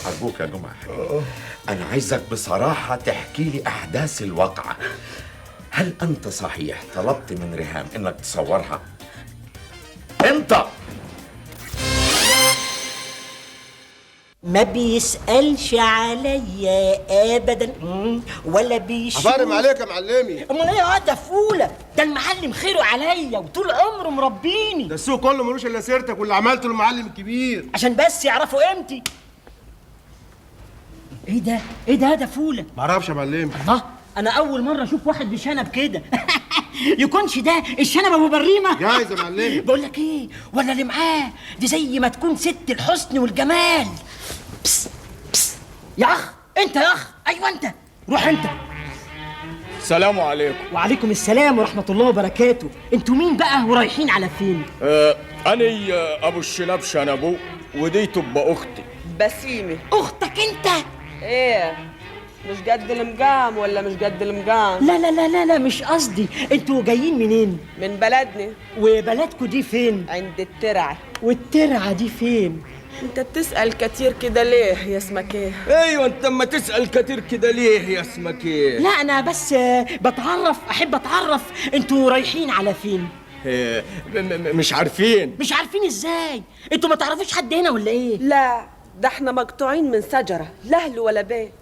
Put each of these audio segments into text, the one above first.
أرجوك يا جمعة، أنا عايزك بصراحة تحكي لي أحداث الواقعة. هل أنت صحيح طلبت من ريهام إنك تصورها؟ أنت ما بيسألش عليا ابدا ولا بيشوف. افرم عليك يا معلمي. امال ايه يا ده فوله؟ ده المعلم خيره عليا وطول عمره مربيني. ده السوق كله ملوش الا سيرتك واللي عملته للمعلم الكبير عشان بس يعرفوا قيمتي. ايه ده؟ ايه ده فوله؟ معرفش يا معلمي. الله، انا اول مره اشوف واحد بشنب كده. يكونش ده الشنب ابو بريمه؟ جايز يا معلمي. بقول لك ايه، ولا اللي معاه دي زي ما تكون ست الحسن والجمال. بس بس يا اخ، انت يا اخ، ايوه انت، روح انت. السلام عليكم. وعليكم السلام ورحمه الله وبركاته. انتوا مين بقى ورايحين على فين؟ أنا أبو الشناب شنبو، ودي تبقى أختي بسيمة. اختك انت؟ ايه مش قد المقام ولا مش قد المقام؟ لا لا لا لا لا، مش قصدي. انتوا جايين منين؟ من بلدنا. وبلدكوا دي فين؟ عند الترعة. والترعه دي فين؟ انت بتسأل كتير كده ليه يا اسمك ايه؟ أيوة، أنت أما تسأل كتير كده ليه يا اسمك إيه؟ لا انا بس بتعرف، احب اتعرف. انتوا رايحين على فين؟ مش عارفين. مش عارفين ازاي؟ انتوا ما تعرفوش حد هنا ولا ايه؟ لا ده احنا مقطوعين من شجرة، لا اهل ولا بيت.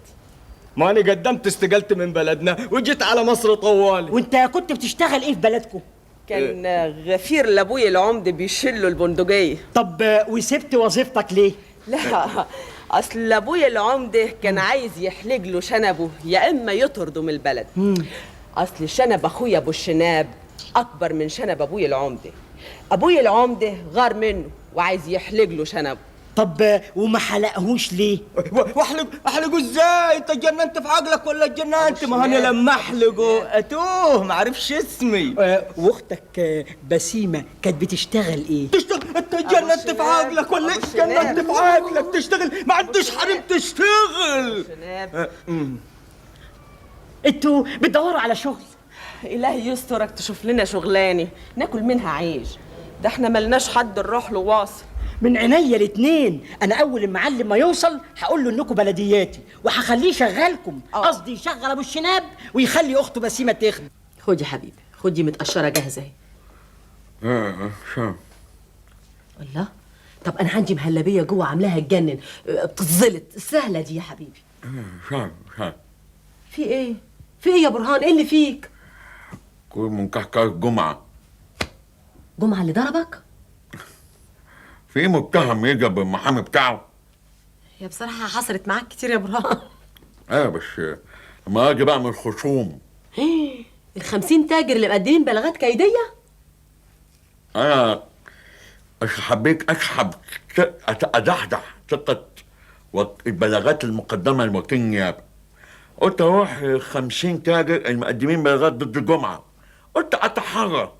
ما أنا قدمت استقلت من بلدنا وجيت على مصر طوالي. وانت كنت بتشتغل ايه في بلدكم؟ كان غفير لابويا العمدة بيشلوا البندقية. طب وسبت وظيفتك ليه؟ لا اصل ابويا العمدة كان عايز يحلق له شنبه يا اما يطرده من البلد. اصل شنب اخويا ابو الشناب اكبر من شنب ابويا العمدة. ابويا العمدة غار منه وعايز يحلق له شنبه. طب وما حلقهوش ليه؟ احلقه ازاي؟ انت اتجننت في عقلك ولا اتجننت؟ ما انا لما احلقه اتوه ما عرفش اسمي. واختك بسيمه كانت بتشتغل ايه؟ تشتغل؟ انت اتجننت في عقلك ولا اتجننت في عقلك؟ تشتغل؟ ما عندوش حريم تشتغل. انتوا بتدوروا على شغل؟ إلهي يسترك تشوف لنا شغلانه ناكل منها عيش. ده احنا ملناش حد نروح له واصل. من عينيا الاتنين. انا اول المعلم ما يوصل هقول له انكم بلدياتي وهخليه يشغلكم. قصدي يشغل ابو الشناب ويخلي اخته بسيمه تخدم. خدي يا حبيبي، خدي متقشره جاهزه اهي. شو؟ الله، طب انا عندي مهلبيه جوه عاملاها تجنن، بتتزلط السهله دي يا حبيبي. شو؟ في ايه؟ في ايه يا برهان؟ ايه اللي فيك؟ كل من كحكاك جمعة. جمعه اللي ضربك؟ في متهم يجي بالمحامي بتاعه. هي بصراحه حصلت معاك كتير يا برهان. بس لما اجي بقى من الخصوم. ال50 تاجر اللي مقدمين بلاغات كيديه؟ انا حبيت اسحب ادحدح ثقة البلاغات المقدمة لوكيل النيابة. قلت اروح 50 تاجر المقدمين بلاغات ضد الجمعة. قلت اتحرى.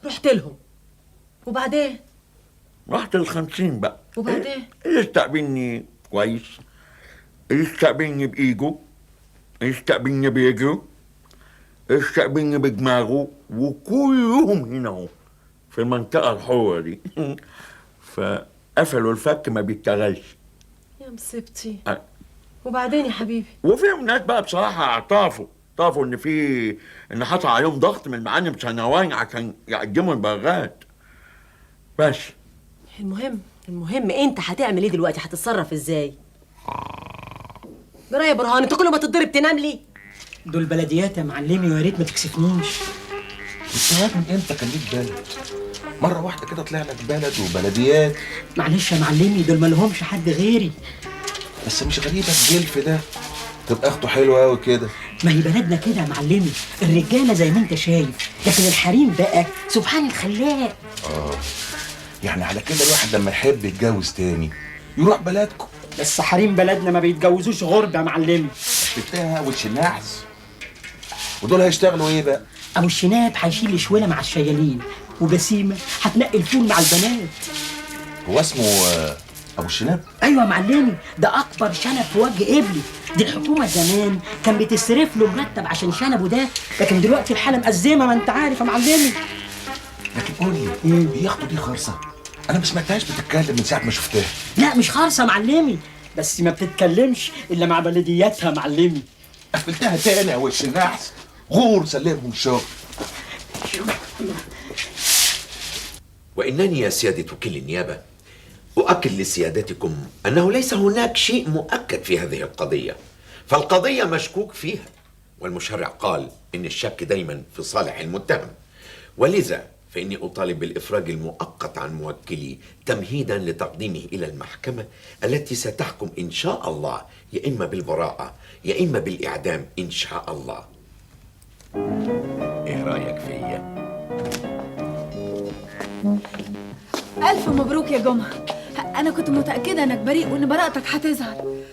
رحت لهم وبعدين؟ رحت ال50 بقى. وبعدين؟ اللي استقبلني كويس، اللي استقبلني بإيده، اللي استقبلني بيجره، اللي استقبلني بدماغه، وكلهم هنا اهو في المنطقة الحرة دي. فقفلوا الفك ما بيشتغلش. يا مصيبتي. وبعدين يا حبيبي؟ وفيهم ناس بقى بصراحة اعترفوا ان حصل عليهم ضغط من المعلم سنوان عشان يقدموا البلاغات. بس المهم انت هتعمل ايه دلوقتي؟ هتتصرف ازاي؟ جرى يا برهان، انت كل ما تتضرب تنام ليه؟ دول بلديات يا معلمي ويا ريت ما تكسفنيش. انت من امتى كان ليك بلد؟ مرة واحدة كده طلع لك بلد وبلديات. معلش يا معلمي، دول ما لهمش حد غيري. بس مش غريبة الجلف ده تبقى اخته حلوة قوي كده. ما هي بلدنا كده يا معلمي، الرجاله زي ما انت شايف، لكن الحريم بقى سبحان الخلاق. يعني على كده الواحد لما يحب يتجوز تاني يروح بلدكم. بس حريم بلدنا ما بيتجوزوش غربة يا معلمي. شفتها والشناعز. ودول هيشتغلوا ايه بقى؟ ابو الشناب هيشيل شويله مع الشيالين، وبسيمه هتنقي الفول مع البنات. هو اسمه ابو الشناب؟ ايوه يا معلمي، ده اكبر شنب في وجه قبلي. دي الحكومه زمان كان بتصرف له مرتب عشان شنبه ده، لكن دلوقتي الحاله مأزمه ما انت عارف يا معلمي. لكن قول لي، هي اخته دي خالصه؟ انا ما سمعتهاش بتتكلم من ساعه ما شفتها. لا مش خالصه معلمي، بس ما بتتكلمش الا مع بلدياتها معلمي. قفلتها تاني يا وش النحس، غور سلمهم الشغل. وإنني يا سيادة وكيل النيابة أؤكد لسيادتكم أنه ليس هناك شيء مؤكد في هذه القضية، فالقضية مشكوك فيها، والمشرع قال إن الشك دايما في صالح المتهم، ولذا فإني أطالب بالإفراج المؤقت عن موكلي تمهيدا لتقديمه إلى المحكمة التي ستحكم إن شاء الله يا إما بالبراءة يا إما بالإعدام إن شاء الله. إيه رأيك فيا؟ ألف مبروك يا جمعة. أنا كنت متأكدة إنك بريء وإن براءتك هتظهر.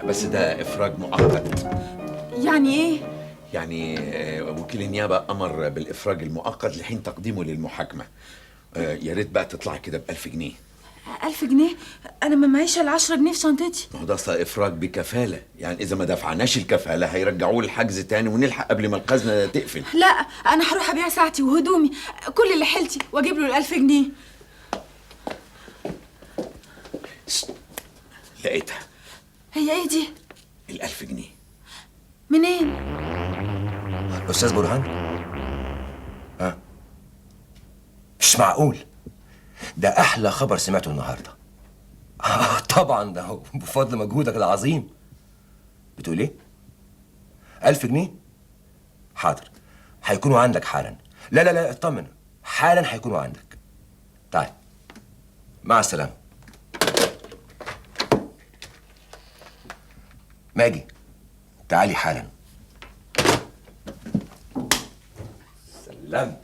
بس ده إفراج مؤقت. يعني إيه؟ يعني وكيل النيابة أمر بالإفراج المؤقت لحين تقديمه للمحاكمة. يا ريت بقى تطلع كده ب1000 جنيه. 1000 جنيه؟ أنا ما معيش إلا 10 جنيه في شنطتي. ما هو ده أصلا إفراج بكفالة، يعني إذا ما دفعناش الكفالة هيرجعوه الحجز تاني ونلحق قبل ما الخزنة تقفل. لا أنا هروح أبيع ساعتي وهدومي كل اللي حيلتي وأجيب له 1000 جنيه. لقيتها. هي إيه دي؟ 1000 جنيه. منين؟ أستاذ برهان؟ ها؟ مش معقول. ده أحلى خبر سمعته النهاردة. طبعا ده هو بفضل مجهودك العظيم. بتقول إيه؟ 1000 جنيه؟ حاضر، هيكونوا عندك حالا. لا لا لا اطمن، حالا هيكونوا عندك. تعال، مع السلامة. ماجي، تعالي حالا. سلام.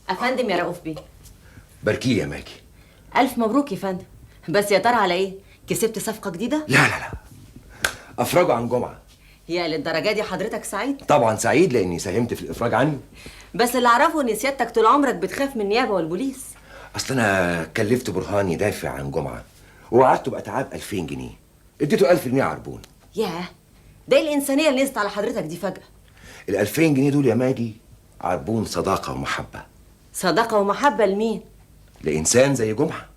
أفندم يا رؤوف بيه. باركيه يا ماجي. ألف مبروك يا فندم. بس يا ترى على إيه؟ كسبت صفقة جديدة؟ لا لا لا، أفرجوا عن جمعة. يا للدرجة دي حضرتك سعيد؟ طبعا سعيد لأني ساهمت في الإفراج عنه. بس اللي أعرفه إن سيادتك طول عمرك بتخاف من النيابة والبوليس. أصل أنا كلفت برهان يدافع عن جمعة ووعدته بأتعاب 2000 جنيه، اديته 1000 جنيه عربون. ياه، ده إيه الإنسانية اللي نزلت على حضرتك دي فجأة؟ ال2000 جنيه دول يا ماجي عربون صداقة ومحبة. صداقة ومحبة لمين؟ لإنسان زي جمعة.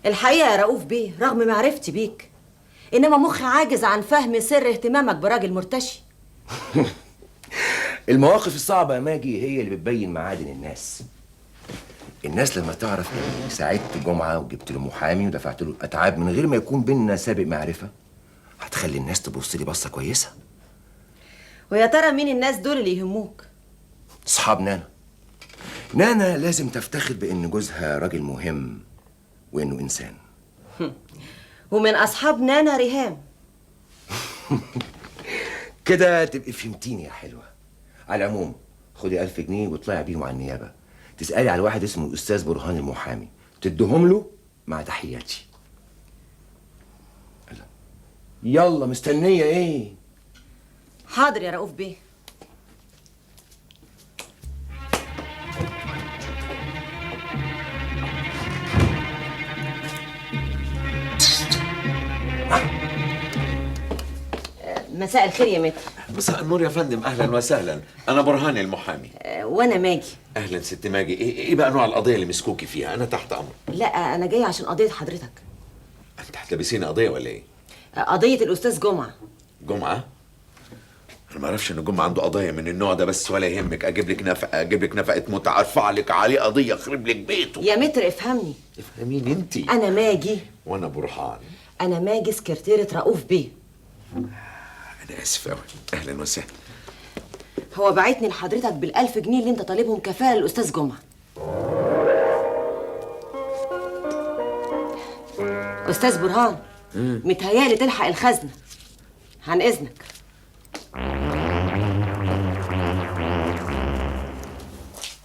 الحقيقة يا رؤوف بيه رغم معرفتي بيك، إنما مخي عاجز عن فهم سر اهتمامك براجل مرتشي. المواقف الصعبة يا ماجي هي اللي بتبين معادن الناس. الناس لما تعرف إني ساعدت جمعة وجبت له محامي ودفعت له الأتعاب من غير ما يكون بينا سابق معرفة، هتخلي الناس تبص لي بصة كويسة. ويا ترى مين الناس دول اللي يهموك؟ أصحاب نانا. نانا لازم تفتخر بإن جوزها راجل مهم وإنه إنسان. ومن أصحاب نانا ريهام. كده تبقي فهمتيني يا حلوة. على العموم خدي 1000 جنيه واطلعي بيهم على النيابة، تسألي على واحد اسمه الأستاذ برهان المحامي، تديهم له مع تحياتي. يلا مستنية إيه؟ حاضر يا رؤوف بيه. مساء الخير يا متر. مساء النور يا فندم، أهلا وسهلا. أنا برهان المحامي. وأنا ماجي. أهلا ست ماجي. إيه بقى نوع القضية اللي مسكوكي فيها؟ أنا تحت أمر. لا أنا جاي عشان قضية حضرتك. أنت هتلبسيني قضية ولا إيه؟ قضية الأستاذ جمعة. جمعة؟ أنا ما أعرفش إن جمعة عنده قضايا من النوع ده، بس ولا يهمك، أجيب لك نفقة متعة، أرفع لك عليه قضية، أخرب لك بيته. يا متر افهمني. افهميني أنت. أنا ماجي. وأنا برهان. أنا ماجي سكرتيرة رؤوف بيه. أنا آسف أوي. أهلا وسهلا. هو بعتني لحضرتك بال1000 جنيه اللي أنت طالبهم كفالة للأستاذ جمعة. أستاذ برهان، متهيألي تلحق الخزنة. عن إذنك.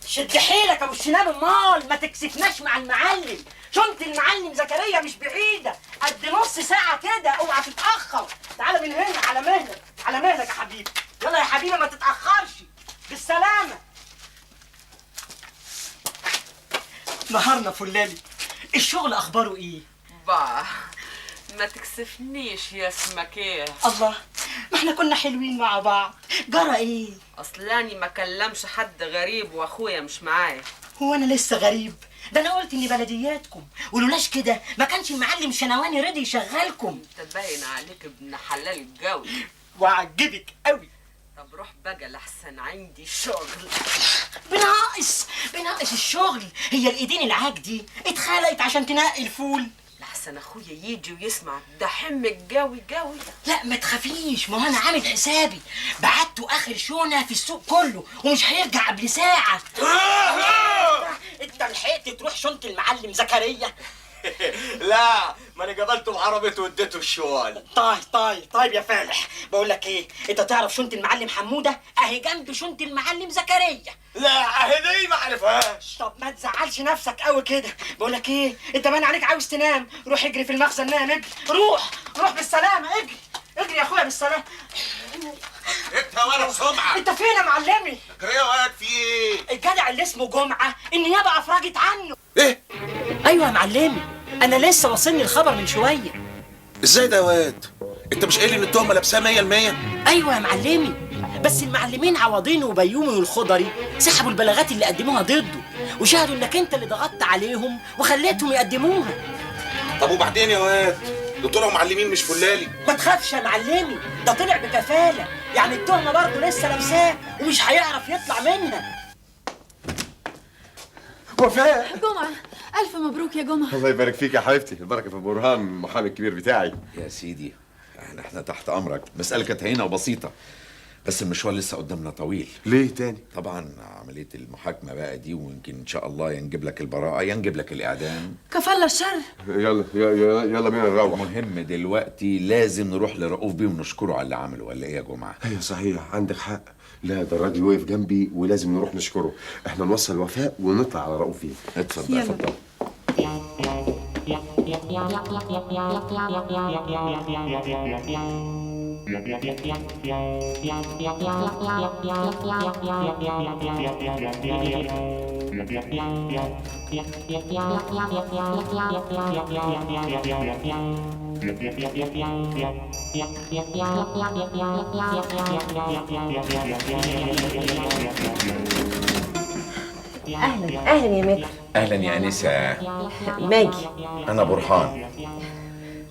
شد حيلك يا ابو الشناب، امال ما تكسفناش مع المعلم. شنطة المعلم زكريا مش بعيدة، قد نص ساعة كده، اوعى تتأخر. تعالى من هنا، على مهلك على مهلك يا حبيبي. يلا يا حبيبي ما تتأخرش. بالسلامة. نهارنا فلالي. الشغل اخباره ايه؟ با ما تكسفنيش يا اسمك ايه. الله، ما احنا كنا حلوين مع بعض، جرى ايه؟ اصلاني ما كلمش حد غريب واخويا مش معايا. هو انا لسه غريب؟ ده انا قلت اني بلدياتكم، ولولاش كده ما كانش المعلم شنواني رضي يشغلكم. انت باين عليك ابن حلال قوي. وعجبك قوي. طب روح بقى لحسن عندي شغل. بناقص الشغل. هي الايدين العاج دي اتخلقت عشان تنقي الفول؟ لحسن اخويا يجي ويسمع ده حمك قوي قوي. لا ما تخافيش، ما هو انا عامل حسابي، بعته اخر شونه في السوق كله ومش هيرجع قبل ساعه. انت لحقت تروح شنطه المعلم زكريا؟ لا، ما انا قبلته بعربيته واديته الشوال. طيب يا فالح، بقول لك ايه، انت تعرف شنطه المعلم حموده؟ اهي جنب شنطه المعلم زكريا. لا، اهي دي ما عرفهاش. طب ما تزعلش نفسك قوي كده. بقول لك ايه، انت باين عليك عاوز تنام، روح اجري في المخزن نام، اجري، روح بالسلامه، اجري يا اخويا بالسلامه. انت ولا سمعه. انت فين يا معلمي؟ زكريا واد في ايه؟ الجدع اللي اسمه جمعه النيابه افرجت عنه. ايه؟ ايوه يا معلمي، انا لسه واصلني الخبر من شويه. ازاي ده يا واد؟ انت مش قايل ان التهمه لابسها 100%؟ ايوه يا معلمي، بس المعلمين عوضين وبيومي والخضري سحبوا البلاغات اللي قدموها ضده، وشهدوا انك انت اللي ضغطت عليهم وخليتهم يقدموها. طب وبعدين يا واد؟ دول طلعوا معلمين مش فلالي. ما تخافش يا معلمي، ده طلع بكفاله، يعني التهمه برضه لسه لابساه ومش هيعرف يطلع منها. وفاء، جمعة، ألف مبروك يا جمعة. الله يبارك فيك يا حبيبتي، البركه في برهان المحامي الكبير بتاعي. يا سيدي احنا تحت امرك، مسألة كانت هينة وبسيطة، بس المشوار لسه قدامنا طويل. ليه تاني؟ طبعا عملية المحاكمة بقى دي، ويمكن ان شاء الله ينجب لك البراءة ينجب لك الاعدام. كفالة الشر. يلا بينا نروح. المهم دلوقتي لازم نروح لرؤوف بيه ونشكره على اللي عمله، ولا ايه يا جماعة؟ ايوه صحيح، عندك حق. لا، ده الراجل وقف جنبي ولازم نروح نشكره. احنا نوصل وفاء ونطلع على رؤوف فيه. اتفضل اتفضل. اهلا يا متر. اهلا يا انسه. ماجي. انا برهان،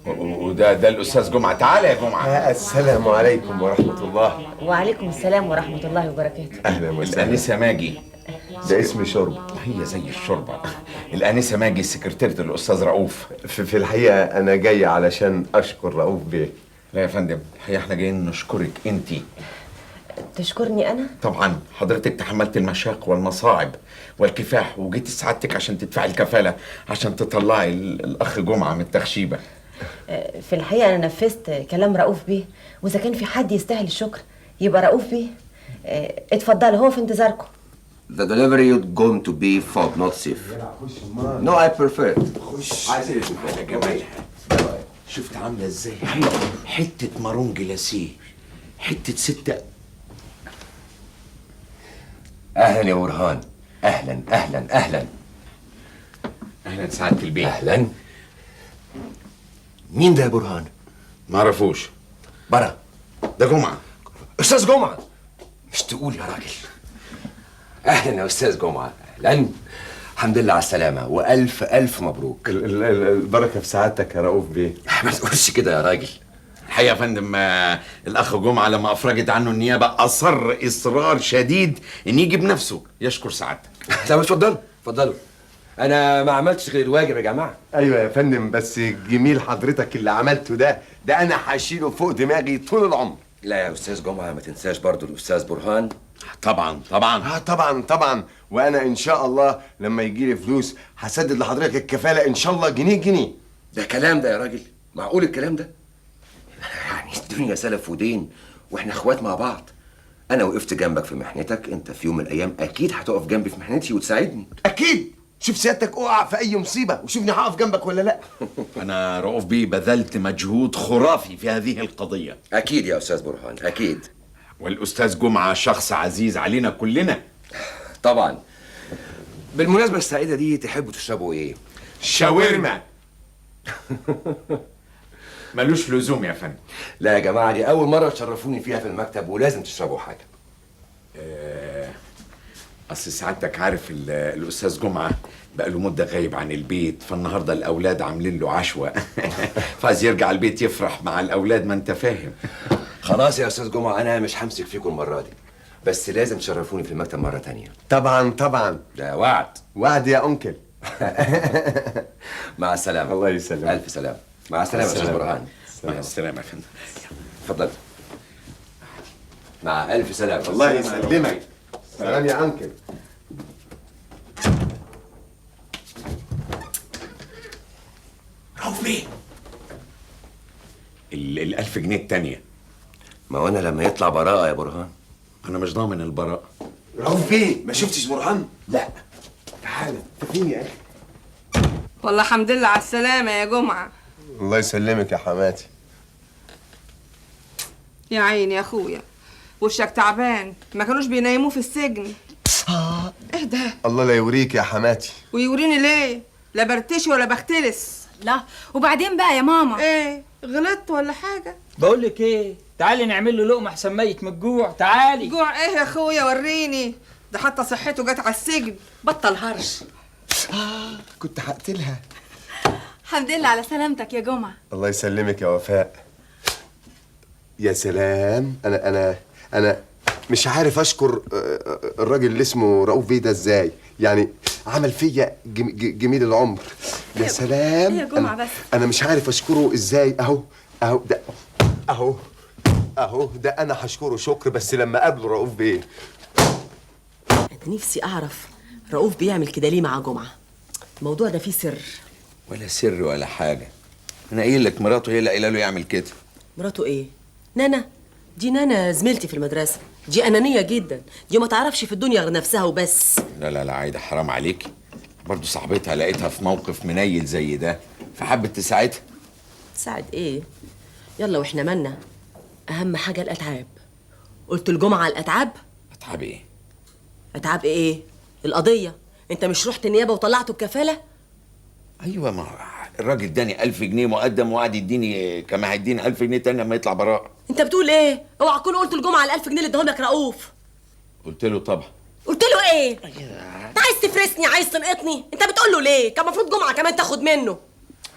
وده الاستاذ جمعه. تعالى يا جمعه. السلام عليكم ورحمه الله. وعليكم السلام ورحمه الله وبركاته. اهلا وسهلا. الانسه ماجي. ده اسم شرب. هي زي الشوربه. الانسه ماجي سكرتيره الاستاذ رؤوف. في الحقيقه انا جاي علشان اشكر رؤوف بيه. لا يا فندم، الحقيقه احنا جايين نشكرك انتي. تشكرني انا؟ طبعا حضرتك تحملت المشاق والمصاعب والكفاح، وجيت سعادتك عشان تدفعي الكفاله عشان تطلعي الاخ جمعه من التخشيبه. في الحقيقه انا نفذت كلام رؤوف بيه، واذا كان في حد يستاهل الشكر يبقى رؤوف بيه. اتفضلوا، هو في انتظاركم. The delivery is going to be fob, not safe. No, I prefer it. عايز ايه على جمالها؟ شفت عامله ازاي؟ حته مارون جلاسيه، حته ستة. اهلا يا برهان. اهلا اهلا اهلا. اهلا سعاده البيه. اهلا. مين ده يا برهان؟ ما اعرفوش. برا. ده جمعه. استاذ جمعه. مش تقول يا راجل. اهلا يا استاذ جمعه. اهلا. الحمد لله على السلامه والف الف مبروك. البركه في سعادتك يا رؤوف بيه. ما تقولش كده يا راجل. الحقيقه يا فندم الاخ جمعه لما افرجت عنه النيابه اصر اصرار شديد ان يجي بنفسه يشكر سعادتك. طب اتفضلوا اتفضلوا. انا ما عملتش غير الواجب يا جماعه. ايوه يا فندم، بس جميل حضرتك اللي عملته ده انا هشيله فوق دماغي طول العمر. لا يا استاذ جمعه، ما تنساش برضو الاستاذ برهان. طبعا طبعا. وانا ان شاء الله لما يجي لي فلوس هسدد لحضرتك الكفاله ان شاء الله جنيه جنيه. ده كلام ده يا راجل؟ معقول الكلام ده؟ يعني الدنيا سلف ودين واحنا اخوات مع بعض. انا وقفت جنبك في محنتك، انت في يوم من الايام اكيد هتقف جنبي في محنتي وتساعدني. اكيد. شوف سيادتك اقع في اي مصيبه وشوفني هقف جنبك ولا لا. انا رؤوف بيه بذلت مجهود خرافي في هذه القضيه. اكيد يا استاذ برهان اكيد. والاستاذ جمعه شخص عزيز علينا كلنا. طبعا. بالمناسبه السعيده دي تحبوا تشربوا ايه؟ شاورما. ملوش لزوم يا فندم. لا يا جماعه، دي اول مره تشرفوني فيها في المكتب ولازم تشربوا حاجه. اصل سعادتك عارف الاستاذ جمعه بقى له مده غايب عن البيت، فالنهارده الاولاد عاملين له عشوه فعايز يرجع البيت يفرح مع الاولاد، ما انت فاهم. خلاص يا استاذ جمعه، انا مش همسك فيكم المره دي، بس لازم تشرفوني في المكتب مره تانية. طبعا طبعا، ده وعد. وعد يا انكل. مع السلامه. الله يسلمك. الف سلامه. مع السلامه يا استاذ برهان. مع السلامه يا فندم. اتفضل. مع الف سلامه. الله يسلمك. سلام يا انكل. رؤوف بيه، ال1000 جنيه التانية. ما هو انا لما يطلع براءه يا برهان. انا مش ضامن البراءة. رؤوف بيه، ما شفتش برهان؟ لا. تعالى، انت فين يا اخي؟ والله الحمد لله على السلامة يا جمعة. الله يسلمك يا حماتي. يا عيني يا اخويا، وشك تعبان، ما كانوش بينيموه في السجن. ايه ده؟ الله لا يوريك يا حماتي. ويوريني ليه؟ لا برتشي ولا بختلس. لا وبعدين بقى يا ماما. ايه غلطت ولا حاجة؟ بقول لك ايه، تعالي نعمل له لقمه احسن ميت من الجوع. تعالي. جوع ايه يا اخويا؟ وريني، ده حتى صحته جت على السجن. بطل هرش. كنت هقتلها. الحمد لله على سلامتك يا جمعة. الله يسلمك يا وفاء. يا سلام، انا مش عارف اشكر الراجل اللي اسمه رؤوف بيه ده ازاي، يعني عمل فيا جميل العمر. يا سلام. يا جمعة بس انا مش عارف اشكره ازاي. اهو ده، اهو ده انا هشكره شكر بس لما اقابله رؤوف بيه. انا نفسي اعرف رؤوف بيعمل كده ليه مع جمعه. الموضوع ده فيه سر. ولا سر ولا حاجة، أنا قايل لك مراته هي اللي قايله له يعمل كده. مراته ايه؟ نانا؟ دي نانا زميلتي في المدرسه، دي انانيه جدا، دي ما تعرفش في الدنيا غير نفسها وبس. لا عايدة، حرام عليكي، برضه صاحبتها لقيتها في موقف منيل زي ده فحبت تساعدها. تساعد ايه؟ يلا واحنا مالنا، اهم حاجه الاتعاب. قلت الجمعه على الاتعاب. اتعب ايه؟ اتعاب ايه؟ القضيه، انت مش رحت النيابه وطلعته بكفاله؟ ايوه، ما الراجل اداني 1000 جنيه مقدم وقعد يديني كما هيديني 1000 جنيه تاني لما يطلع براءة. انت بتقول ايه؟ اوعى تكون قلت الجمعه على 1000 جنيه اللي اداهم لك رؤوف. قلت له طبعا. قلت له ايه؟ انت عايز تفرسني، عايز تنقطني؟ انت بتقول له ليه؟ كان المفروض جمعه كمان تاخد منه.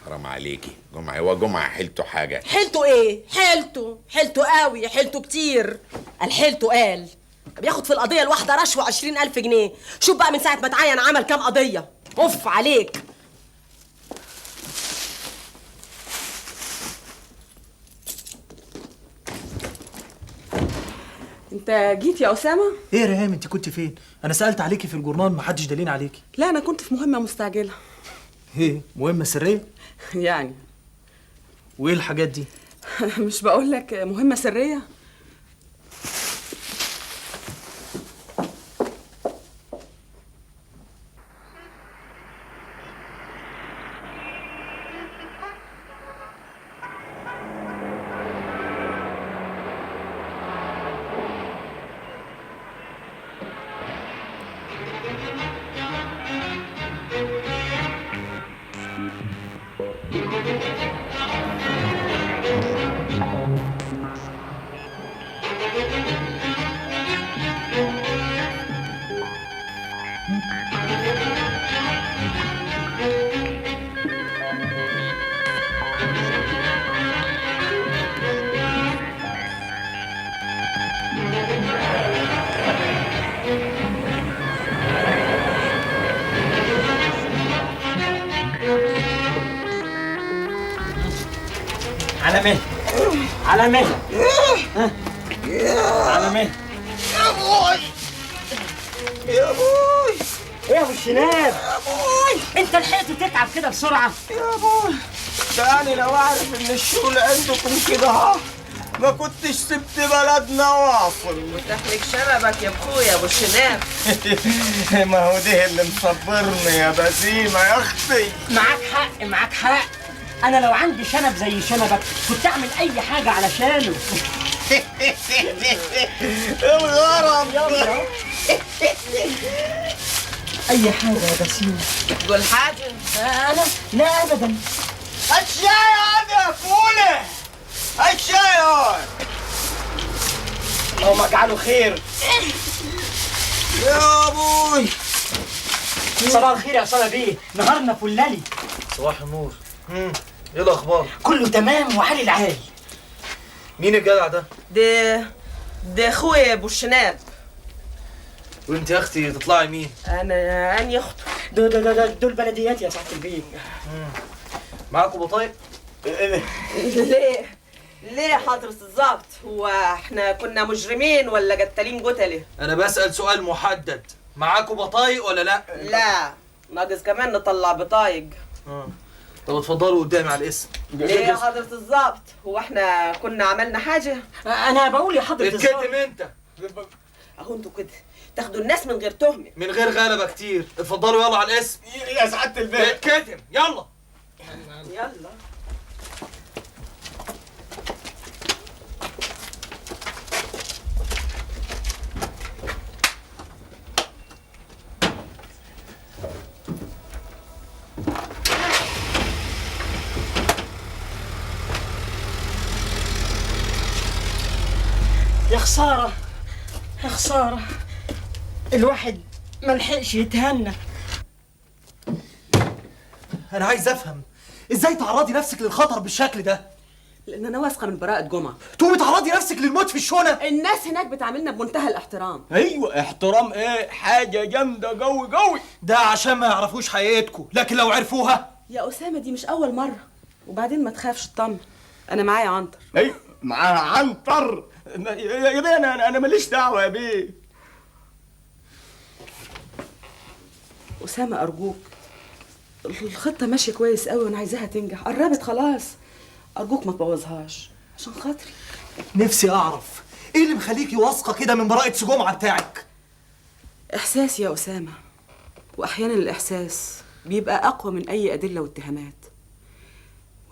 حرام عليكي، جمعة هو جمعة حيلته حاجة؟ حيلته ايه؟ حيلته قوي، حيلته كتير. الحيلته قال بياخد في القضيه الواحده رشوه 20,000 جنيه. شوف بقى من ساعه ما اتعين عمل كام قضيه. اوف عليك. انت جيت يا اسامه؟ ايه يا ريهام، انت كنت فين؟ انا سالت عليكي في الجورنال محدش دلين عليكي. لا انا كنت في مهمه مستعجله. ايه مهمه سريه؟ يعني وايه الحاجات دي؟ مش بقول لك مهمه سريه؟ على مهلك، على مهلك، على مهلك. يا ابوي، يا ابوي، ايه يا ابو الشناب؟ يا ابوي، انت لحقت تتعب كده بسرعه؟ يا ابوي، ده انا لو اعرف ان الشغل عندكم كده ما كنتش سبت بلدنا واصل. وتحلك شنبك يا اخويا يا ابو الشناب. ما هو ده اللي مصبرني يا بسيمه يا اختي. معاك حق، انا لو عندي شنب زي شنبك كنت اعمل اي حاجه علشانه. الغرض يلا اي حاجه يا بسيمه. تقول حاجه؟ انا لا ابدا. هات شاي يا فولة، هات شاي. اللهم اجعله خير. يا ابوي صباح الخير يا أسامة بيه، نهارنا فلالي. صباح النور. ايه الاخبار؟ كله تمام وعلي العالي. مين الجدع ده؟ ده اخويا ابو الشناب. وانت يا اختي تطلعي مين؟ انا اني اخته. دول بلديات يا سعاده البيه. معاكم بطايق؟ ليه يا حضرة الظابط؟ هو احنا كنا مجرمين ولا قتالين قتله؟ انا بسأل سؤال محدد، معاكم بطايق ولا لا؟ لا، ناقص كمان نطلع بطايق. طب اتفضلوا قدامي على الاسم. ليه يا حضرة الظابط؟ هو احنا كنا عملنا حاجة؟ انا بقول يا حضرة الظابط. اتكتم انت. اهو انتوا كده تاخدوا الناس من غير تهمة، من غير غلبة كتير. اتفضلوا يلا على الاسم. يا سعادة البيه. اتكتم يلا. يلا. يا خسارة يا خسارة، الواحد ملحقش يتهنى. انا عايز افهم ازاي تعرضي نفسك للخطر بالشكل ده؟ لان انا واثقة من براءة جمعة. تقومي تعرضي نفسك للموت في الشونة؟ الناس هناك بتعاملنا بمنتهى الاحترام. ايوه احترام ايه؟ حاجه جامده قوي قوي. ده عشان ما يعرفوش حقيقتكم، لكن لو عرفوها. يا اسامة دي مش اول مرة، وبعدين ما تخافش اطمن، انا معايا عنتر. ايوه معاها عنتر. يا بيه انا ماليش دعوه يا بيه. اسامة ارجوك، الخطة ماشية كويس قوي وانا عايزاها تنجح، قربت خلاص، ارجوك ما تبوظهاش عشان خاطري. نفسي اعرف ايه اللي مخليكي واثقه كده من براءة جمعة بتاعك؟ احساس يا اسامة، واحيانا الاحساس بيبقى اقوى من اي ادلة واتهامات،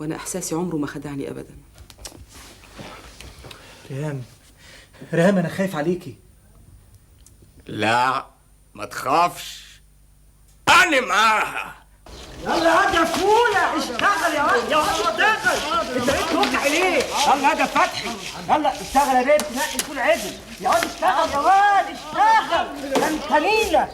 وانا احساسي عمره ما خدعني ابدا. ريهام انا خايف عليكي. لا ما تخافش، انا معاها. يلا يا فولة اشتغل يا واد، يا واد اشتغل. انت ايه توقع ليه؟ يلا يا فتحي، يلا اشتغل يا بنت، نقي الفول عدل. يا واد اشتغل يا واد اشتغل، ده انت نيلة.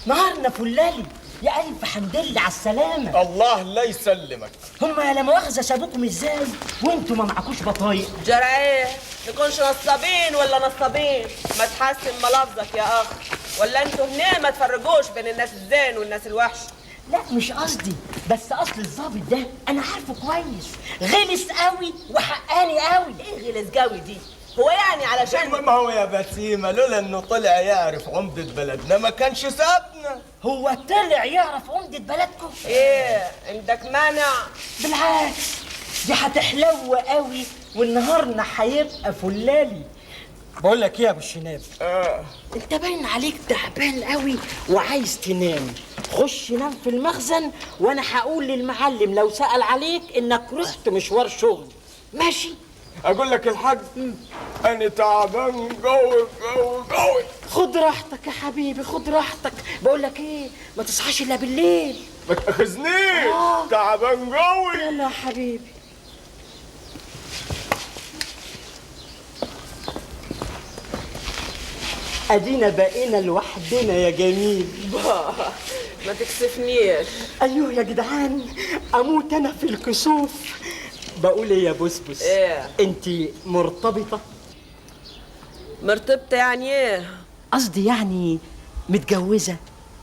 نهارنا فلالي، يا ألف حمد لله على السلامة. الله لا يسلمك. هما يا لا مؤاخذة سابوكم ازاي وانتوا ما معكوش بطايق؟ جرى ايه؟ نكونش نصابين ولا نصابين؟ ما تحسن ملفظك يا اخ، ولا انتوا هنا ما تفرجوش بين الناس الزين والناس الوحش؟ لا مش قصدي، بس اصل الظابط ده انا عارفه كويس، غلس قوي وحقاني قوي. ايه غلس قوي دي؟ هو يعني علشان ما هو يا بسيمة لولا انه طلع يعرف عمدة بلدنا ما كانش سابنا. هو طلع يعرف عمدة بلدكم؟ ايه عندك مانع؟ بالعكس، دي هتحلو قوي والنهارنا هيبقى فلالي. بقول لك ايه يا ابو الشناب، انت باين عليك تعبان قوي وعايز تنام. خش نام في المخزن وانا هقول للمعلم لو سأل عليك انك رحت مشوار شغل، ماشي؟ اقول لك الحاج انا تعبان قوي قوي قوي. خد راحتك يا حبيبي، خد راحتك. بقول لك ايه، ما تصحاش الا بالليل. ما تاخذنيش، تعبان قوي. يلا يا حبيبي. ادينا بقينا لوحدنا يا جميل. ما تكسفنيش. ايوه يا جدعان، اموت انا في الكسوف. بقول ايه يا بسبس؟ ايه؟ انت مرتبطه؟ مرتبطه يعني ايه؟ قصدي يعني متجوزه،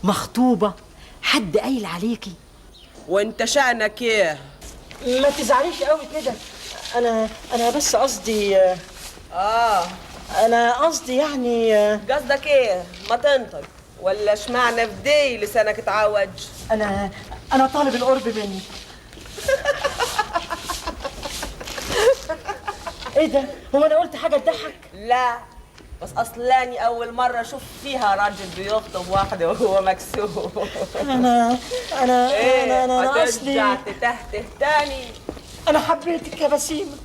مخطوبه، حد قايل عليكي؟ وانت شأنك ايه؟ ما تزعليش قوي كده، انا بس قصدي انا قصدي يعني قصدك ايه؟ ما تنطق، ولا اشمعنى في دي لسانك اتعوج؟ انا طالب القرب منك. ايه ده؟ هو انا قلت حاجه تضحك؟ لا، بس اصلاني اول مره اشوف فيها راجل بيخطب واحده وهو مكسوف. انا اصلي تهته تاني. انا حبيتك يا بسيمه.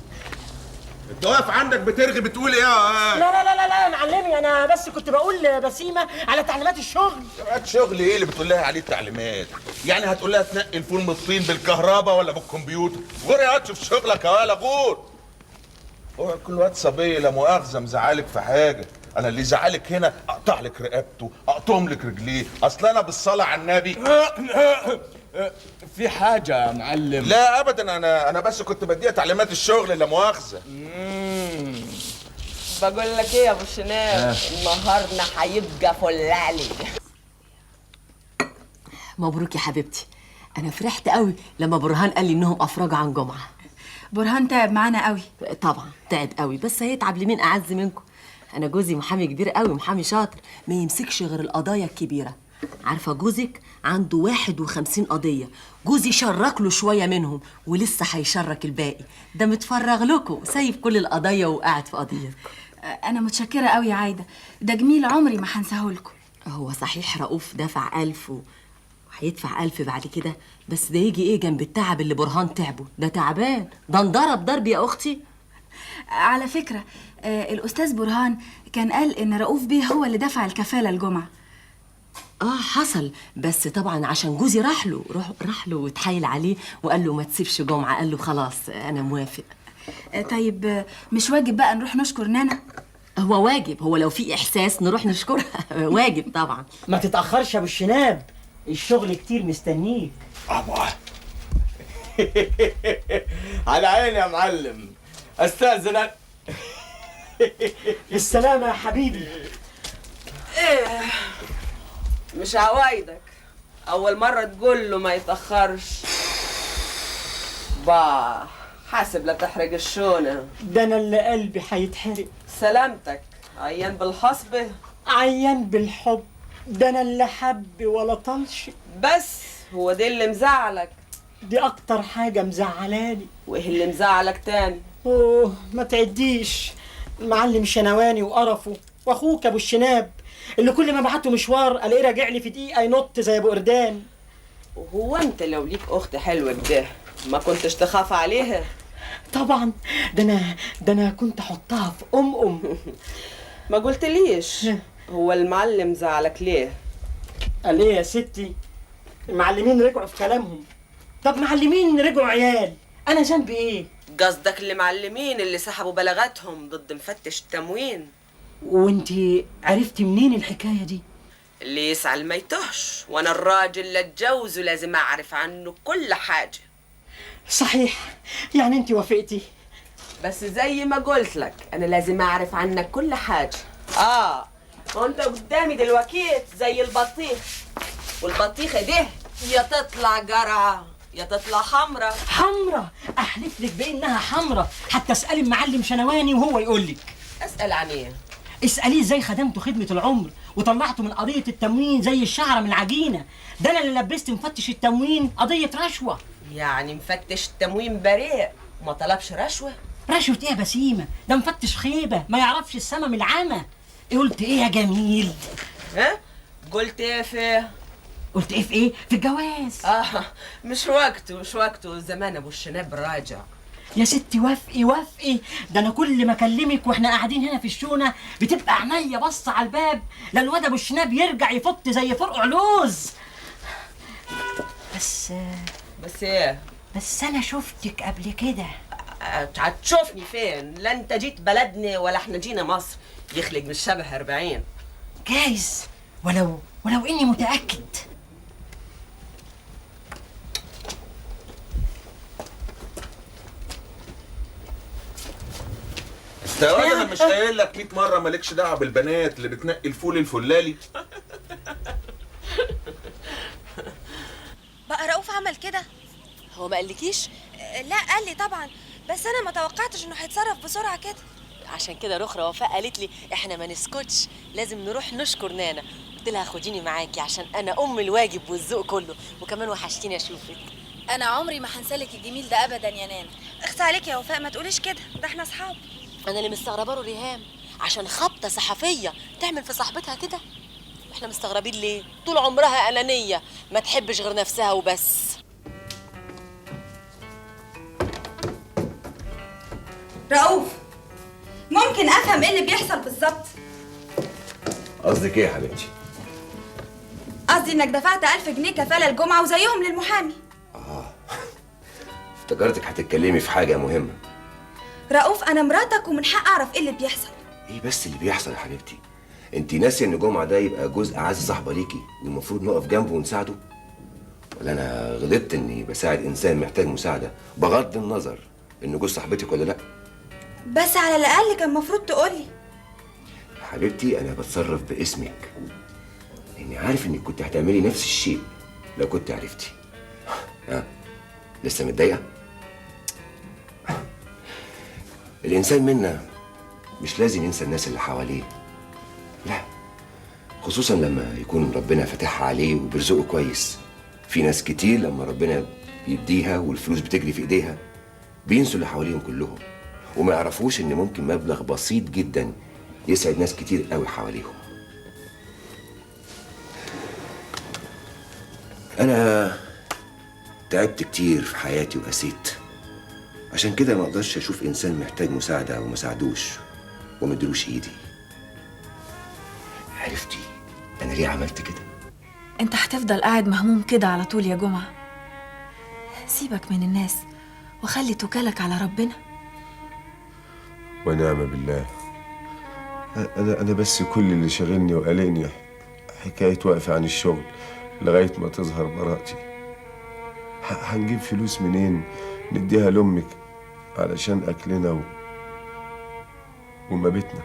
انت واقف عندك بترغي بتقول ايه يا لا لا لا لا لا يا معلمي، انا بس كنت بقول بسيمه على تعليمات الشغل. شغل ايه اللي بتقول لها عليه التعليمات؟ يعني هتقول لها تنقي الفول من الطين بالكهرباء ولا بالكمبيوتر؟ غور يا واد شوف شغلك يا ولا غور. هو كل واد صبي لا مؤاخذه مزعلك في حاجه، انا اللي زعلك هنا اقطع لك رقبته، اقطم لك رجليه، اصل انا بالصلاه على النبي. في حاجة يا معلم؟ لا ابدا، انا بس كنت بديها تعليمات الشغل لا مؤاخذه. بقول لك ايه يا ابو الشناب، نهارنا هيبقى فلالي. مبروك يا حبيبتي، انا فرحت قوي لما برهان قال لي انهم افرجوا عن جمعه. برهان تعب معانا قوي. طبعا تعب قوي، بس هيتعب لمين اعز منكم؟ انا جوزي محامي كبير قوي، محامي شاطر، ما يمسكش غير القضايا الكبيره. عارفه جوزك عنده 51 قضيه، جوزي شرك له شويه منهم ولسه هيشرك الباقي. ده متفرغ لكم، سايب كل القضايا وقاعد في قضيتكم. انا متشكره قوي يا عايده، ده جميل عمري ما هنساهولكم. هو صحيح رؤوف دفع 1000 وهيدفع 1000 بعد كده، بس ده يجي ايه جنب التعب اللي برهان تعبه؟ ده تعبان، ده انضرب ضرب يا اختي. على فكره الاستاذ برهان كان قال ان رؤوف بيه هو اللي دفع الكفاله الجمعه. حصل، بس طبعا عشان جوزي راح له واتحايل عليه وقال له ما تسيبش جمعه، قال له خلاص انا موافق. طيب مش واجب بقى نروح نشكر نانا؟ هو واجب، هو لو في احساس نروح نشكرها واجب طبعا. ما تتاخرش يا ابو الشناب، الشغل كتير مستنيك. على عيني يا معلم، استاذن. بالسلامه يا حبيبي. ايه مش عوايدك اول مره تقول له ما يتاخرش؟ حاسب لا تحرق الشونه. ده انا اللي قلبي هيتحرق. سلامتك، عيان بالحصبه؟ عيان بالحب، ده انا اللي حب ولا طلش. بس هو ده اللي مزعلك؟ دي اكتر حاجه مزعلاني. وايه اللي مزعلك تاني؟ ما تعديش، المعلم شنواني وقرفه، واخوك ابو الشناب اللي كل ما بعته مشوار الاقيه راجع لي في دقيقه ينط زي ابو قردان. وهو انت لو ليك اخت حلوه كده ما كنتش تخاف عليها؟ طبعا، ده انا كنت احطها في ما قلتليش هو المعلم زعلك ليه؟ قال ايه يا ستي؟ المعلمين رجعوا في كلامهم. طب معلمين رجعوا عيال، انا ذنبي ايه؟ قصدك اللي معلمين اللي سحبوا بلاغاتهم ضد مفتش التموين. وانتي عرفتي منين الحكايه دي؟ اللي يسعى ما يتهش، وانا الراجل اللي اتجوزه لازم اعرف عنه كل حاجه. صحيح، يعني انتي وافقتي؟ بس زي ما قلت لك انا لازم اعرف عنك كل حاجه. وانت قدامي دلوقتي زي البطيخ، والبطيخه دي يا تطلع قرعه يا تطلع حمرا. حمرا؟ احلف لك بانها حمرا، حتى اسالي المعلم شنواني وهو يقول لك. اسال عن ايه؟ اساليه ازاي خدمته خدمه العمر وطلعته من قضيه التموين زي الشعره من العجينه. ده انا اللي لبست مفتش التموين قضيه رشوه. يعني مفتش التموين بريء وما طلبش رشوه؟ رشوه ايه يا بسيمه؟ ده مفتش خيبه ما يعرفش السما من العمى. قلت ايه يا جميل؟ قلت ايه في؟ قلت ايه في ايه؟ في الجواز. مش وقته زمان ابو الشناب راجع. يا ستي وافقي، ده انا كل ما اكلمك واحنا قاعدين هنا في الشونه بتبقى عينيا باصه على الباب لا الواد ابو الشناب يرجع يفط زي فرقع لوز. بس ايه؟ بس انا شفتك قبل كده. هتشوفني فين؟ لا انت جيت بلدنا ولا احنا جينا مصر، يخلق من الشبه 40. جايز، ولو اني متاكد. يا واد انا مش قايل لك 100 مره مالكش دعوه بالبنات اللي بتنقي الفول الفلالي؟ بقى رؤوف عمل كده؟ هو ما قالكيش؟ لا قال لي طبعا، بس انا ما توقعتش انه هيتصرف بسرعه كده. عشان كده رخرة وفاء قالت لي احنا ما نسكتش، لازم نروح نشكر نانا. قلت لها خديني معاكي عشان انا ام الواجب والذوق كله، وكمان وحشتيني اشوفك. انا عمري ما هنسالك الجميل ده ابدا يا نانا. اخس عليك يا وفاء، ما تقوليش كده، ده احنا اصحاب. انا اللي مستغربه له ريهام، عشان خبطه صحفيه تعمل في صاحبتها كده. احنا مستغربين ليه؟ طول عمرها انانيه، ما تحبش غير نفسها وبس. رؤوف ممكن افهم ايه اللي بيحصل بالظبط؟ قصدك ايه يا حبيبتي؟ قصدي انك دفعت 1000 جنيه كفالة الجمعة وزيهم للمحامي. افتكرتك هتتكلمي في حاجة مهمة. رؤوف انا مراتك ومن حق اعرف ايه اللي بيحصل. ايه بس اللي بيحصل يا حبيبتي؟ انت ناسي ان جمعة ده يبقى جزء اعز صاحبة ليكي والمفروض نقف جنبه ونساعده؟ ولا انا غلطت اني بساعد انسان محتاج مساعدة بغض النظر انه جوز صاحبتك ولا لا؟ بس على الاقل كان المفروض تقولي. يا حبيبتي انا بتصرف باسمك لاني عارف انك كنت هتعملي نفس الشيء لو كنت عرفتي. ها لسه متضايقة؟ الانسان منا مش لازم ينسى الناس اللي حواليه، لا، خصوصا لما يكون ربنا فاتحها عليه وبيرزقه كويس. في ناس كتير لما ربنا بيديها والفلوس بتجري في ايديها بينسوا اللي حواليهم كلهم وما يعرفوش ان ممكن مبلغ بسيط جدا يسعد ناس كتير قوي حواليهم. انا تعبت كتير في حياتي وقسيت، عشان كده ما اقدرش اشوف انسان محتاج مساعده وما ساعدوش وما اديلوش ايدي. عرفتي انا ليه عملت كده؟ انت هتفضل قاعد مهموم كده على طول يا جمعة؟ سيبك من الناس وخلي توكلك على ربنا. ونعم بالله. أنا بس كل اللي شاغلني وقلقني حكاية واقفة عن الشغل لغاية ما تظهر براءتي. هنجيب فلوس منين نديها لأمك علشان أكلنا ومبيتنا؟